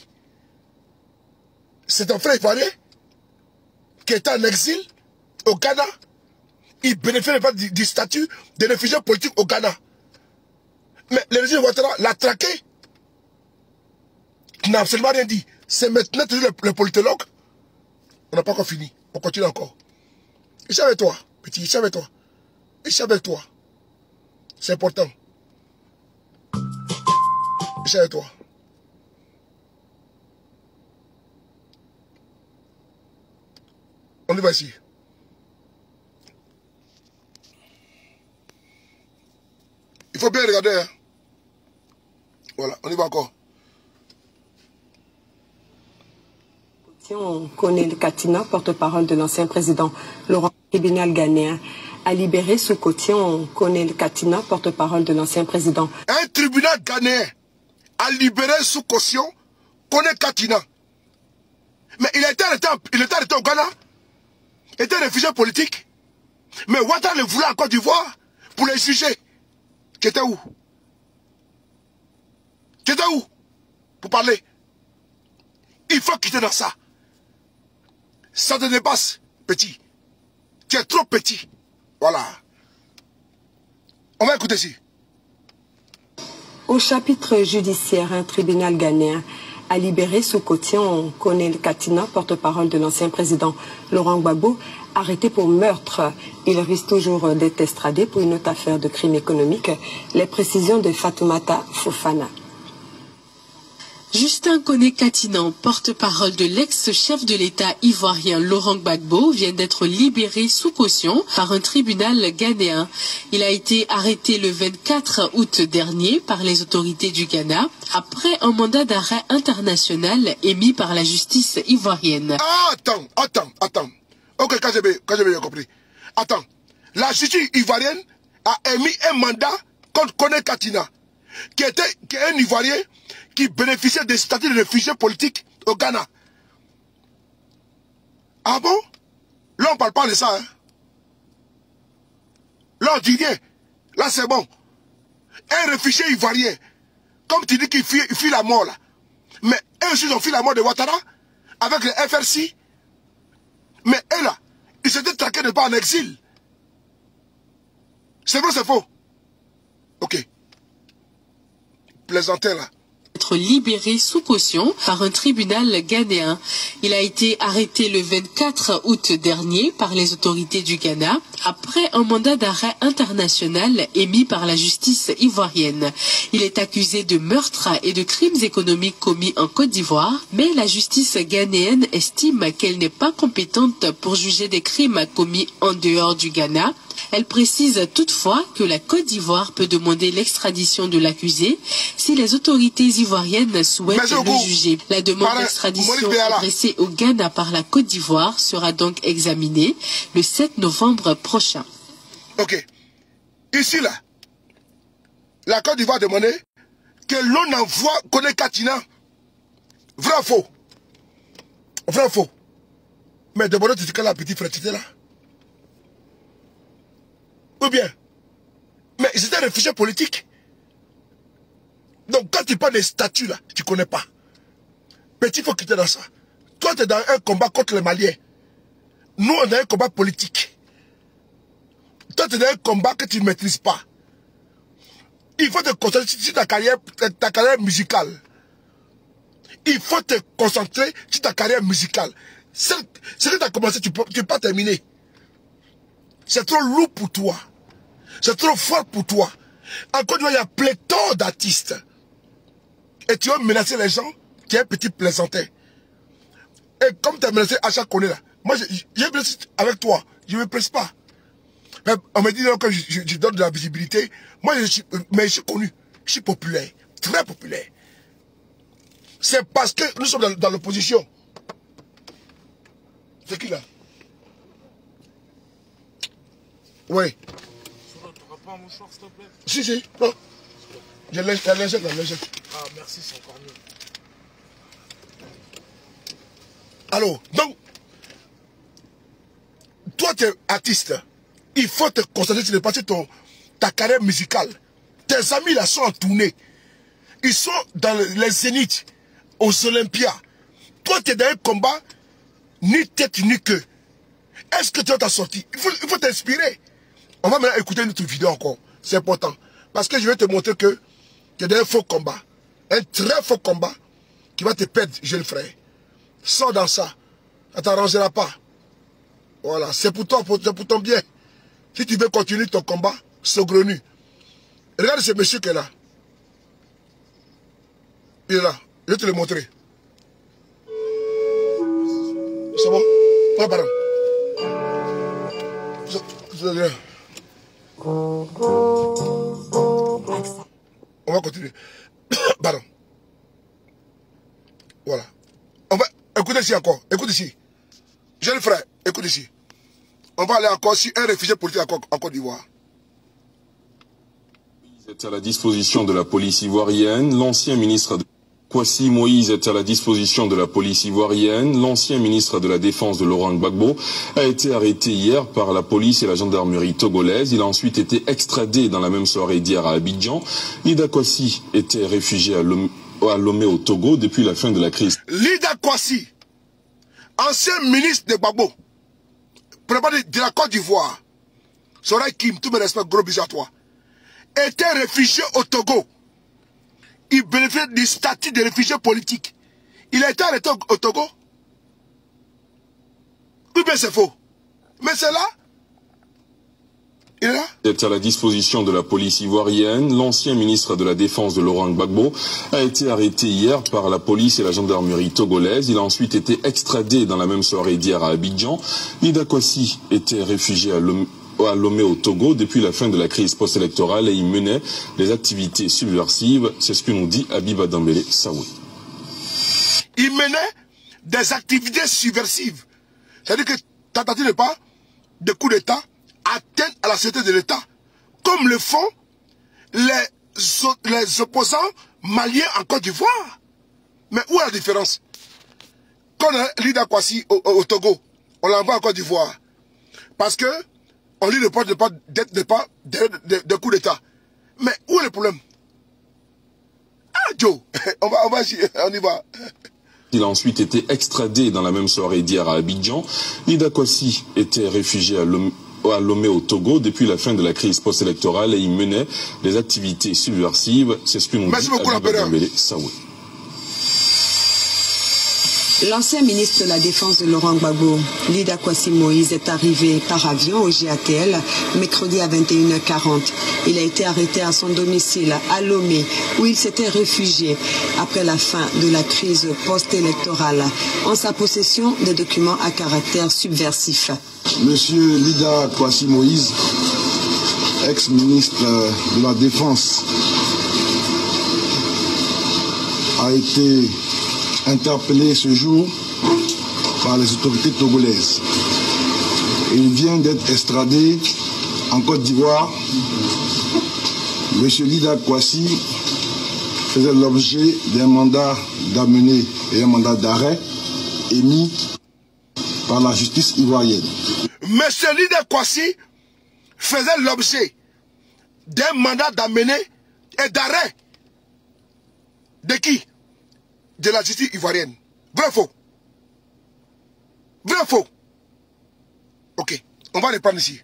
C'est ton frère ivoirien qui était en exil au Ghana. Il bénéficie du statut de réfugié politique au Ghana. Mais le régime Ouattara l'a traqué. Il n'a absolument rien dit. C'est maintenant toujours le politologue. On n'a pas encore fini. On continue encore. Je suis avec toi, petit. Je suis avec toi. Je suis avec toi. C'est important. Je suis avec toi. On y va ici. Il faut bien regarder. Hein. Voilà, on y va encore. On connaît le Katina, porte-parole de l'ancien président Laurent, tribunal ghanéen, a libéré sous caution. On connaît le Katina, porte-parole de l'ancien président. Un tribunal ghanéen a libéré sous caution Kone Katina. Mais il était arrêté au Ghana. Il était réfugié politique. Mais Ouattara le voulait en Côte d'Ivoire pour le juger. Tu étais où? Tu étais où? Pour parler. Il faut quitter dans ça. Ça te dépasse, petit. Tu es trop petit. Voilà. On va écouter ici. Au chapitre judiciaire, un tribunal ghanéen a libéré sous caution. On connaît le Katina, porte-parole de l'ancien président Laurent Gbagbo, arrêté pour meurtre. Il risque toujours d'être extradé pour une autre affaire de crime économique. Les précisions de Fatoumata Fofana. Justin Kone Katina, porte-parole de l'ex-chef de l'État ivoirien Laurent Gbagbo, vient d'être libéré sous caution par un tribunal ghanéen. Il a été arrêté le 24 août dernier par les autorités du Ghana après un mandat d'arrêt international émis par la justice ivoirienne. Ah, attends. Ok, quand j'ai bien compris. Attends. La justice ivoirienne a émis un mandat contre Kone Katina, qui est un Ivoirien qui bénéficiait des statuts de réfugié politique au Ghana. Ah bon? Là, on ne parle pas de ça. Hein? Là, on dit rien. Là, c'est bon. Un réfugié ivoirien, comme tu dis qu'il fuit la mort, là. Mais eux aussi, ils ont fui la mort de Ouattara avec le FRC. Mais eux, là, ils s'étaient traqués de pas en exil. C'est vrai, c'est faux? Ok. Plaisanter, là. Être libéré sous caution par un tribunal ghanéen. Il a été arrêté le 24 août dernier par les autorités du Ghana après un mandat d'arrêt international émis par la justice ivoirienne. Il est accusé de meurtre et de crimes économiques commis en Côte d'Ivoire, mais la justice ghanéenne estime qu'elle n'est pas compétente pour juger des crimes commis en dehors du Ghana. Elle précise toutefois que la Côte d'Ivoire peut demander l'extradition de l'accusé si les autorités ivoiriennes souhaitent le juger. La demande d'extradition adressée au Ghana par la Côte d'Ivoire sera donc examinée le 7 novembre prochain. Ok. Ici, là, la Côte d'Ivoire a demandé que l'on envoie Kone Katina. Vrai ou faux? Vrai ou faux? Mais de Bordeaux, tu dis que la petite frère, tu étais là. Ou bien, mais ils étaient réfugiés politiques. Donc quand tu parles des statuts là, tu ne connais pas. Petit, il faut quitter dans ça. Toi, tu es dans un combat contre les Maliens. Nous, on est dans un combat politique. Toi, tu es dans un combat que tu ne maîtrises pas. Il faut te concentrer sur ta carrière musicale. Il faut te concentrer sur ta carrière musicale. Ce que tu as commencé, tu ne peux pas terminer. C'est trop lourd pour toi. C'est trop fort pour toi. Encore une fois, il y a pléthore d'artistes. Et tu veux menacer les gens, tu es un petit plaisantin. Et comme tu as menacé à chaque connaît là, moi j'ai menacé avec toi, je ne me presse pas. Mais on me dit donc que je donne de la visibilité. Moi, mais je suis connu. Je suis populaire. Très populaire. C'est parce que nous sommes dans l'opposition. C'est qui là? Oui. Tu n'auras pas un mouchoir, s'il te plaît? Si. Non. Je la lingette. Ah, merci, c'est encore mieux. Alors, donc, toi, tu es artiste. Il faut te concentrer sur ta carrière musicale. Tes amis là sont en tournée. Ils sont dans les Zénith, aux Olympias. Toi, tu es dans un combat, ni tête ni queue. Est-ce que tu as ta sortie? Il faut t'inspirer. On va maintenant écouter notre vidéo encore. C'est important. Parce que je vais te montrer que tu es dans un faux combat. Un très faux combat qui va te perdre, jeune frère. Sors dans ça. Ça ne t'arrangera pas. Voilà. C'est pour toi, c'est pour ton bien. Si tu veux continuer ton combat, saugrenu. Regarde ce monsieur qui est là. Il est là. Je vais te le montrer. C'est bon? Ouais, pardon. On va continuer. Pardon. Voilà. On va écouter ici encore. Écoute ici. Jeune frère, écoute ici. On va aller encore sur un réfugié politique en Côte d'Ivoire. Est à la disposition de la police ivoirienne. L'ancien ministre de Kwasi Moïse est à la disposition de la police ivoirienne. L'ancien ministre de la Défense de Laurent Gbagbo a été arrêté hier par la police et la gendarmerie togolaise. Il a ensuite été extradé dans la même soirée d'hier à Abidjan. Lida Kwasi était réfugié à Lomé au Togo depuis la fin de la crise. Lida Kwasi, ancien ministre de Gbagbo, préparé de la Côte d'Ivoire, Soray Kim, tous mes respects, gros bisous à toi, était réfugié au Togo. Il bénéficie du statut de réfugié politique. Il a été arrêté au Togo. Ou bien c'est faux. Mais c'est là. Il est là. Est à la disposition de la police ivoirienne. L'ancien ministre de la Défense de Laurent Gbagbo a été arrêté hier par la police et la gendarmerie togolaise. Il a ensuite été extradé dans la même soirée d'hier à Abidjan. Lida Kwasi était réfugié à Lomé au Togo depuis la fin de la crise post-électorale et il menait des activités subversives. C'est ce que nous dit Abiba Dambélé Saoui. Il menait des activités subversives. C'est-à-dire que tentative de pas de coup d'État atteinte à la sécurité de l'État, comme le font les opposants maliens en Côte d'Ivoire. Mais où est la différence? Quand on a Lida Kwasi au Togo, on l'envoie en Côte d'Ivoire. Parce que on lui reproche de coup d'État. Mais où est le problème? Ah, Joe, on y va. Il a ensuite été extradé dans la même soirée d'hier à Abidjan. Lida Kwasi était réfugié à Lomé au Togo depuis la fin de la crise post-électorale et il menait des activités subversives. C'est ce que nous dit Abiba Dambélé Saoui. L'ancien ministre de la Défense de Laurent Gbagbo, Lida Kwasi Moïse, est arrivé par avion au GATL mercredi à 21h40. Il a été arrêté à son domicile à Lomé, où il s'était réfugié après la fin de la crise post-électorale, en sa possession des documents à caractère subversif. Monsieur Lida Kwasi Moïse, ex-ministre de la Défense, a été interpellé ce jour par les autorités togolaises. Il vient d'être extradé en Côte d'Ivoire. Monsieur Lida Kwasi faisait l'objet d'un mandat d'amener et un mandat d'arrêt émis par la justice ivoirienne. Monsieur Lida Kwasi faisait l'objet d'un mandat d'amener et d'arrêt. De qui? De la justice ivoirienne. Vrai ou faux? Vrai ou faux? Ok, on va reprendre ici.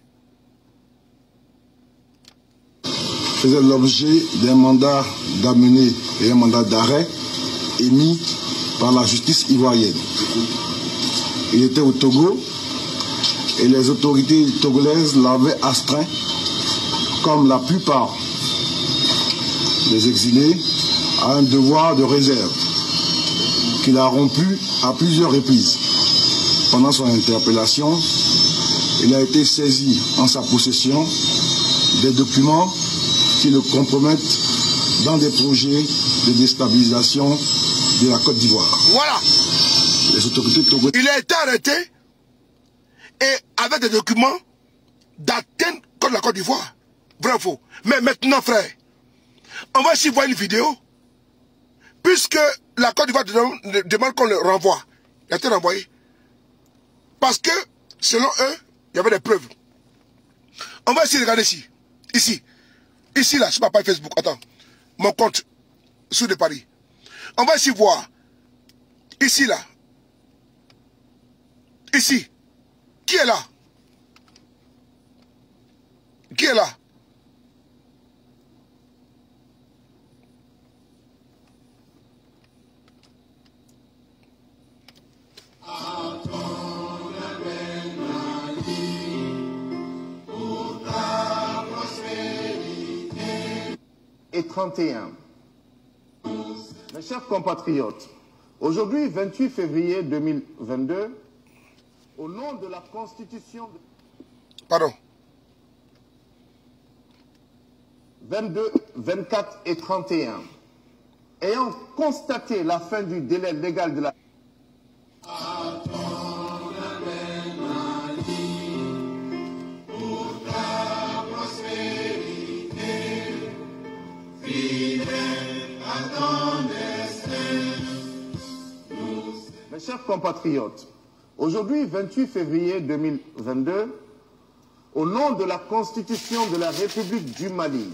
Faisait l'objet d'un mandat d'amener et un mandat d'arrêt émis par la justice ivoirienne. Il était au Togo et les autorités togolaises l'avaient astreint, comme la plupart des exilés, à un devoir de réserve qu'il a rompu à plusieurs reprises. Pendant son interpellation, il a été saisi en sa possession des documents qui le compromettent dans des projets de déstabilisation de la Côte d'Ivoire. Voilà. Les autorités togolaises. Il a été arrêté et avec des documents d'atteinte contre la Côte d'Ivoire. Vrai ou faux? Mais maintenant, frère, on va ici voir une vidéo. Puisque la Côte d'Ivoire demande qu'on le renvoie. Il a été renvoyé. Parce que, selon eux, il y avait des preuves. On va essayer de regarder ici. Ici. Ici, là, sur ma page Facebook. Attends. Mon compte. Sud de Paris. On va ici voir. Ici, là. Ici. Qui est là? Qui est là? Et 31. Mes chers compatriotes, aujourd'hui, 28 février 2022, au nom de la Constitution... Pardon. 22, 24 et 31, ayant constaté la fin du délai légal de la... Mes chers compatriotes, aujourd'hui, 28 février 2022, au nom de la Constitution de la République du Mali,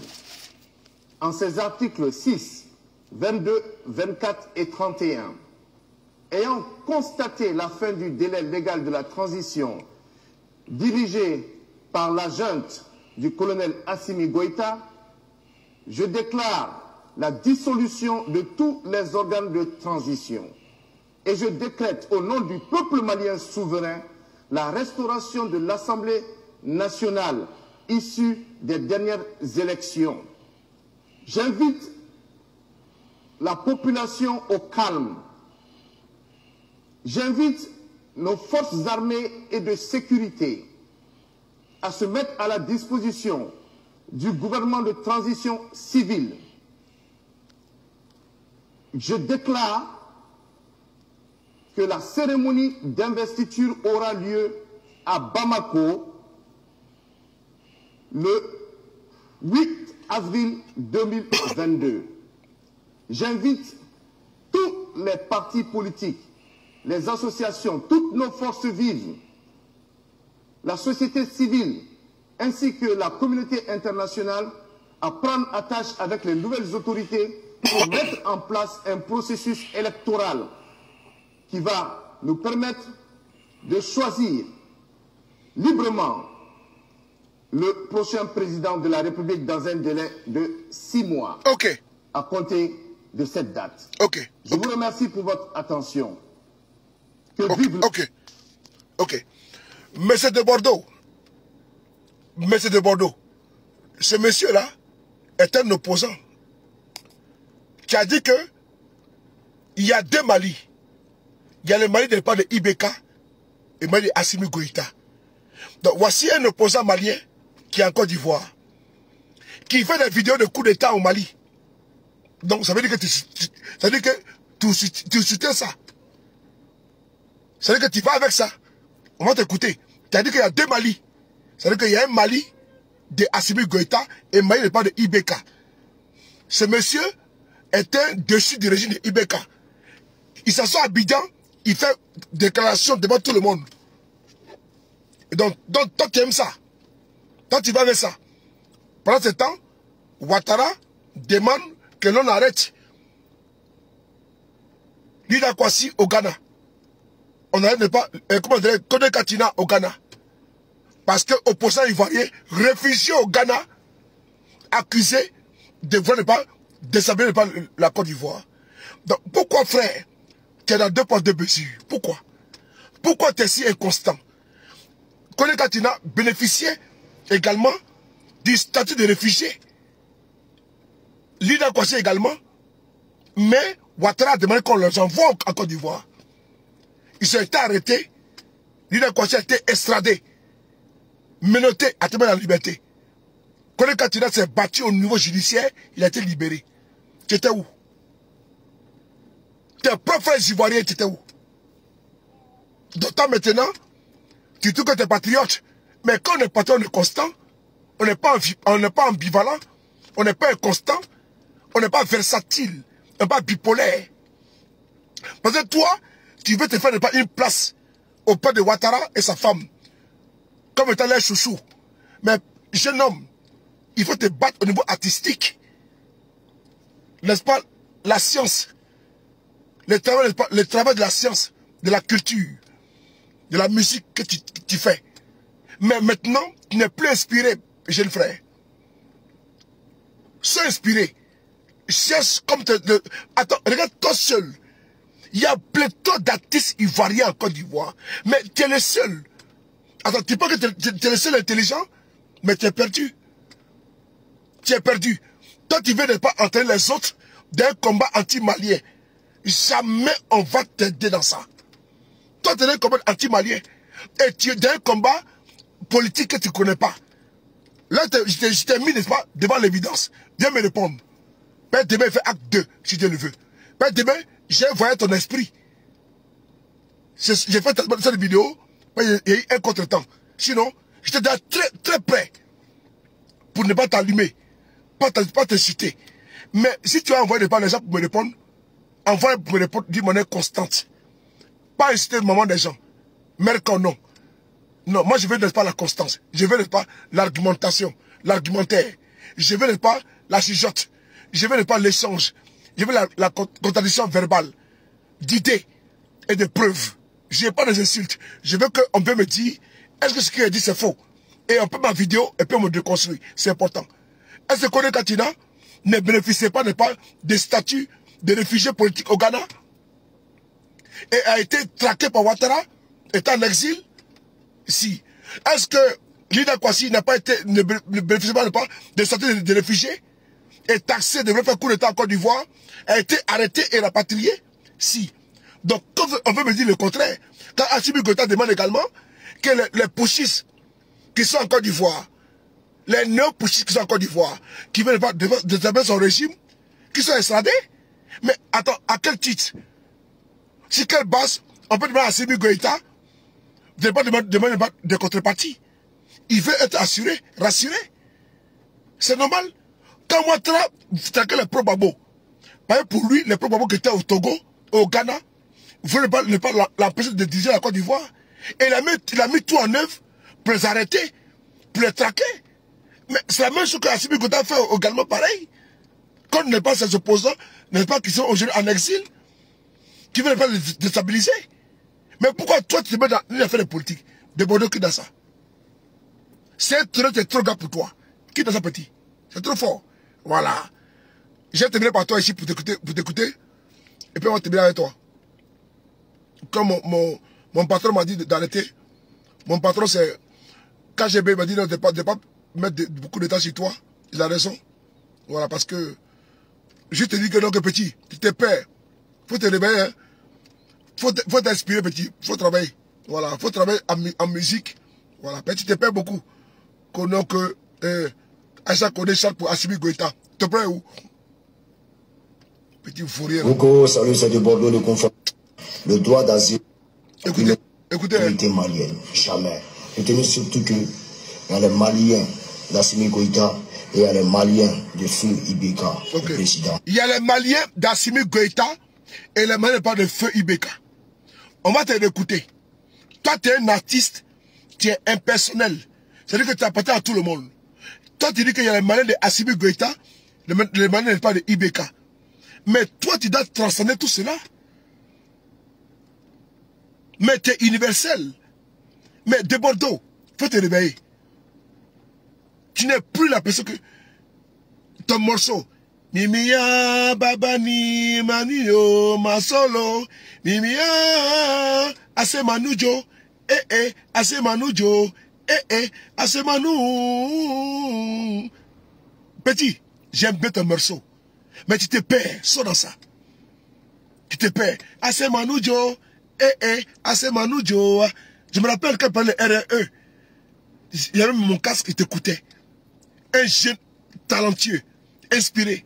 en ses articles 6, 22, 24 et 31, ayant constaté la fin du délai légal de la transition dirigée par la junte du colonel Assimi Goïta, je déclare la dissolution de tous les organes de transition et je décrète au nom du peuple malien souverain la restauration de l'Assemblée nationale issue des dernières élections. J'invite la population au calme. J'invite nos forces armées et de sécurité à se mettre à la disposition du gouvernement de transition civile. Je déclare que la cérémonie d'investiture aura lieu à Bamako le 8 avril 2022. J'invite tous les partis politiques, les associations, toutes nos forces vives, la société civile, ainsi que la communauté internationale à prendre attache avec les nouvelles autorités pour mettre en place un processus électoral qui va nous permettre de choisir librement le prochain président de la République dans un délai de 6 mois. Ok. À compter de cette date. Ok. Je vous remercie pour votre attention. Que vive le... Ok. Monsieur de Bordeaux. Monsieur de Bordeaux. Ce monsieur-là est un opposant qui a dit que il y a deux Mali. Il y a le Mali de l'époque de Ibeka et le Mali de Assimi Goïta. Donc voici un opposant malien qui est en Côte d'Ivoire, qui fait des vidéos de coup d'État au Mali. Donc ça veut dire que tu soutiens ça. Ça veut dire que tu vas avec ça. On va t'écouter. Tu as dit qu'il y a deux Mali. Ça veut dire qu'il y a un Mali de Assimi Goïta et un Mali de l'époque de Ibeka. Ce monsieur est un dessus du régime de Ibeka. Il s'assoit à Abidjan, il fait déclaration devant tout le monde. Et donc toi tu aimes ça. Toi tu vas avec ça. Pendant ce temps, Ouattara demande que l'on arrête Lida Kwasi au Ghana. On n'arrête pas, comment dire, Kone Katina au Ghana. Parce que opposants ivoiriens, réfugiés au Ghana, accusés de vouloir ne pas déstabiliser la Côte d'Ivoire. Donc pourquoi, frère, tu es dans deux poids deux mesures? Pourquoi? Pourquoi tu es si inconstant? Kone Katina bénéficiait également du statut de réfugié. Lida Kwasi également. Mais Ouattara a demandé qu'on les envoie en Côte d'Ivoire. Ils ont été arrêtés. Lida Kwasi a été extradé. menotté, à te mettre en liberté. Kone Katina s'est battu au niveau judiciaire, il a été libéré. Tu étais où? Tes propres frères ivoiriens, tu étais où? D'autant maintenant, tu trouves que tu es patriote. Mais quand on est patriote, on est constant. On n'est pas ambivalent. On n'est pas inconstant. On n'est pas versatile. On n'est pas bipolaire. Parce que toi, tu veux te faire une place auprès de Ouattara et sa femme. Comme étant leur chouchou. Mais, jeune homme, il faut te battre au niveau artistique. N'est-ce pas? La science. Le travail de la science, de la culture, de la musique que tu fais. Mais maintenant, tu n'es plus inspiré, jeune frère. Sois inspiré. Cherche comme attends, regarde toi seul. Il y a pléthore d'artistes ivoiriens en Côte d'Ivoire. Mais tu es le seul. Attends, tu penses que tu es le seul intelligent? Mais tu es perdu. Tu es perdu. Toi, tu veux ne pas entraîner les autres d'un combat anti-malien. Jamais on va t'aider dans ça. Toi, tu es dans un combat anti-malien. Et tu es dans un combat politique que tu ne connais pas. Là, je t'ai mis, n'est-ce pas, devant l'évidence. Viens me répondre. Père demain, fais acte 2, si Dieu le veut. Père demain, j'ai voyé ton esprit. J'ai fait cette vidéo, il y a eu un contre-temps. Sinon, j'étais déjà très, très près pour ne pas t'allumer, pas te citer. Mais si tu as envoyé des gens pour me répondre, envoie pour me répondre d'une manière constante. Pas inciter le moment des gens. Mercant, non. Non, moi je veux n'est-ce pas la constance. Je veux n'est-ce pas l'argumentation, l'argumentaire. Je veux n'est-ce pas la chuchote. Je veux n'est-ce pas l'échange. Je veux la contradiction verbale d'idées et de preuves. Je n'ai pas des insultes. Je veux qu'on peut me dire, est-ce que ce qu'il a dit c'est faux? Et on peut ma vidéo et puis on me déconstruire. C'est important. Est-ce que Kone Katina ne bénéficiait pas, n'est pas des statuts de réfugiés politiques au Ghana? Et a été traqué par Ouattara, est en exil? Si. Est-ce que Lina Kwasi n'a pas été, ne bénéficie pas des statuts de réfugiés? Et taxé, devrait faire coup d'état en Côte d'Ivoire, a été arrêté et rapatrié? Si. Donc, quand on veut me dire le contraire, quand Assimi Goïta demande également que les pushistes qui sont en Côte d'Ivoire, les néo-pushistes qui sont en Côte d'Ivoire, qui veulent pas déterminer son régime, qui sont extradés, mais attends, à quel titre? Si quelle base, on peut demander à Assimi Goïta de ne pas demander de contrepartie. Il veut être assuré, rassuré. C'est normal. Quand Ouattara traquait les pro-Gbagbo, pour lui, les pro-Gbagbo qui étaient au Togo, au Ghana, ne pas l'empêcher de diriger la Côte d'Ivoire. Et il a mis tout en œuvre pour les arrêter, pour les traquer. Mais c'est la même chose que Assimi Goïta fait également pareil. Quand on n'est pas ses opposants, n'est-ce pas, qui sont aujourd'hui en exil, qui veulent pas les déstabiliser. Mais pourquoi toi tu te mets dans une affaire de politique? De Bordeaux qui dans ça? C'est trop grave pour toi. Qui dans ça petit? C'est trop fort. Voilà. J'ai terminé par toi ici pour t'écouter. Et puis on va terminer avec toi. Comme mon patron m'a dit d'arrêter. Mon patron c'est... KGB m'a dit non, de ne pas mettre beaucoup de temps sur toi. Il a raison. Voilà, parce que... Je te dis que non, que petit, tu te perds. Faut te réveiller, hein. Faut t'inspirer, petit. Faut travailler. Voilà. Faut travailler en musique. Voilà. Petit, tu te perds beaucoup. Qu'on que... Aïcha Kone chante pour Assimi Goïta. Tu te perds où? Petit fourrier. Beaucoup, salut, c'est de Bordeaux, le confort. Le droit d'asile. Écoutez. Malienne. Jamais. Retenez surtout que il y a les Maliens d'Assimi Goïta et il y a les Maliens de Feu Ibeka, le président. Il y a les Maliens d'Assimi Goïta et les Maliens de Feu Ibeka. On va t'écouter. Toi, tu es un artiste, tu es impersonnel. C'est-à-dire que tu appartiens à tout le monde. Toi, tu dis qu'il y a les Maliens d'Assimi Goïta, les Maliens pas de Ibeka. Mais toi, tu dois transcender tout cela. Mais tu es universel. Mais de Bordeaux, faut te réveiller. Tu n'es plus la personne que... Ton morceau. Mimia babani manio masolo. Mimia ase manujo. Ase manujo. Ase manu. Petit, j'aime bien ton morceau. Mais tu te perds, sors dans ça. Tu te perds. Ase manujo. Ase manujo. Je me rappelle quand il parlait RE. Il y avait mon casque qui t'écoutait. Un jeune talentueux, inspiré.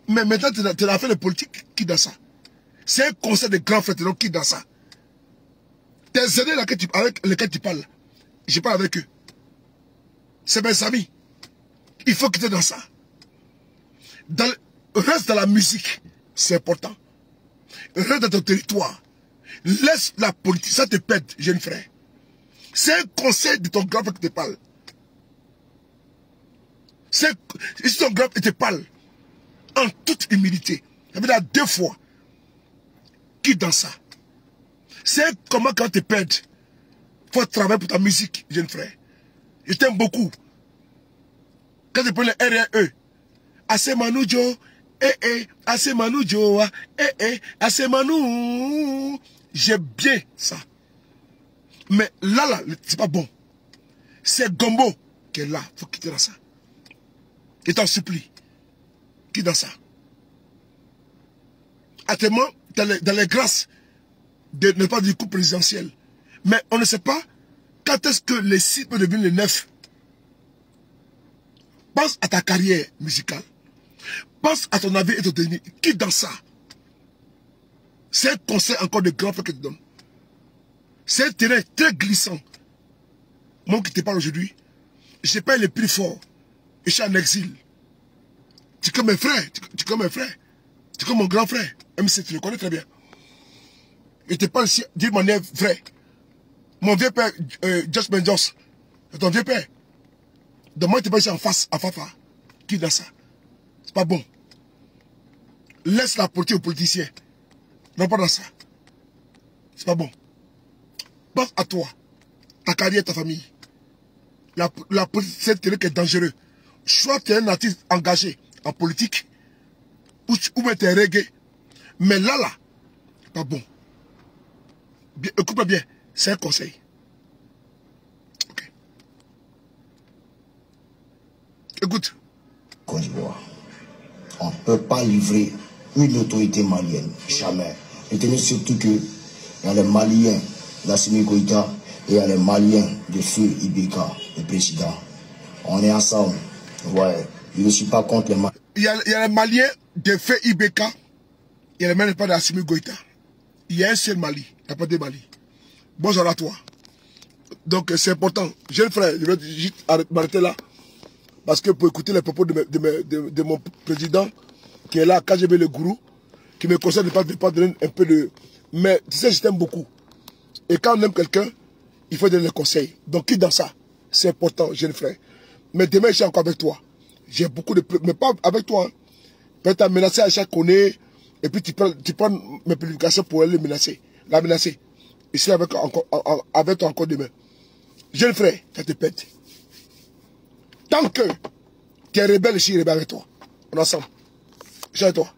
Mais maintenant, tu as fait le politique qui dans ça. C'est un conseil de grands frères qui dans ça. Tes aînés avec lesquels tu parles, je parle avec eux. C'est mes amis. Il faut que tu es dans ça. Reste dans la musique. C'est important. Reste dans ton territoire. Laisse la politique. Ça te pète, jeune frère. C'est un conseil de ton grand frère qui te parle. Si ton grand frère te parle en toute humilité, ça veut dire 2 fois. Quitte dans ça. C'est comment quand tu perds. Il faut travailler pour ta musique, jeune frère. Je t'aime beaucoup. Quand tu prends le RRE, Asemanujo, Asemanujo, Asemanu. J'aime bien ça. Mais là, c'est pas bon. C'est Gombo qui est là. Il faut quitter dans ça. Et t'en supplie. Quitte dans ça. Actuellement, dans les grâces de ne pas du coup présidentiel. Mais on ne sait pas quand est-ce que les 6 peuvent devenir les 9. Pense à ta carrière musicale. Pense à ton avis et ton devenir. Quitte dans ça. C'est un conseil encore de grand frère que tu donnes. C'est un terrain très glissant. Moi qui te parle aujourd'hui, je paye le prix fort. Et je suis en exil. Tu es comme un frère. Tu es comme un frère. Tu es comme mon grand frère. MC, tu le connais très bien. Et te parle ici d'une manière vraie. Mon vieux père, Josh Benjos, c'est ton vieux père. Donc moi, je te parle ici en face, à Fafa. Qui dans ça? C'est pas bon. Laisse la politique aux politiciens. Non, pas dans ça. C'est pas bon. Pense à toi, ta carrière, ta famille. La politique, c'est un terrain qui est dangereux. Soit tu es un artiste engagé en politique, ou bien tu es reggae. Mais là, pas bon. Écoute-moi bien, c'est un conseil. Ok. Écoute. Côte d'Ivoire. On ne peut pas livrer une autorité malienne. Jamais. Retenez surtout que il y a les Maliens d'Assimi Goïta et il y a les Maliens de Feu Ibeka, le président. On est ensemble. Ouais. Je ne suis pas contre les Maliens. Il y a les Maliens de Feu Ibeka. Il y a les Maliens d'Assimi Goïta. Il y a un seul Mali. Il n'y a pas de Mali. Bonjour à toi. Donc c'est important. Jeune frère, je vais juste m'arrêter là. Parce que pour écouter les propos de mon président, qui est là, KGB le gourou, qui me conseille de ne pas donner un peu de... Mais tu sais, je t'aime beaucoup. Et quand on aime quelqu'un, il faut donner les conseils. Donc qui dans ça? C'est important, jeune frère. Mais demain, je suis encore avec toi. J'ai beaucoup de... Mais pas avec toi. Hein. Peut-être t'as menacé à chaque connaît, et puis tu prends mes publications pour aller la menacer. Et c'est avec toi encore demain. Jeune frère, ça te pète. Tant que tu es rebelle, je suis rebelle avec toi. On est ensemble. Je suis avec toi.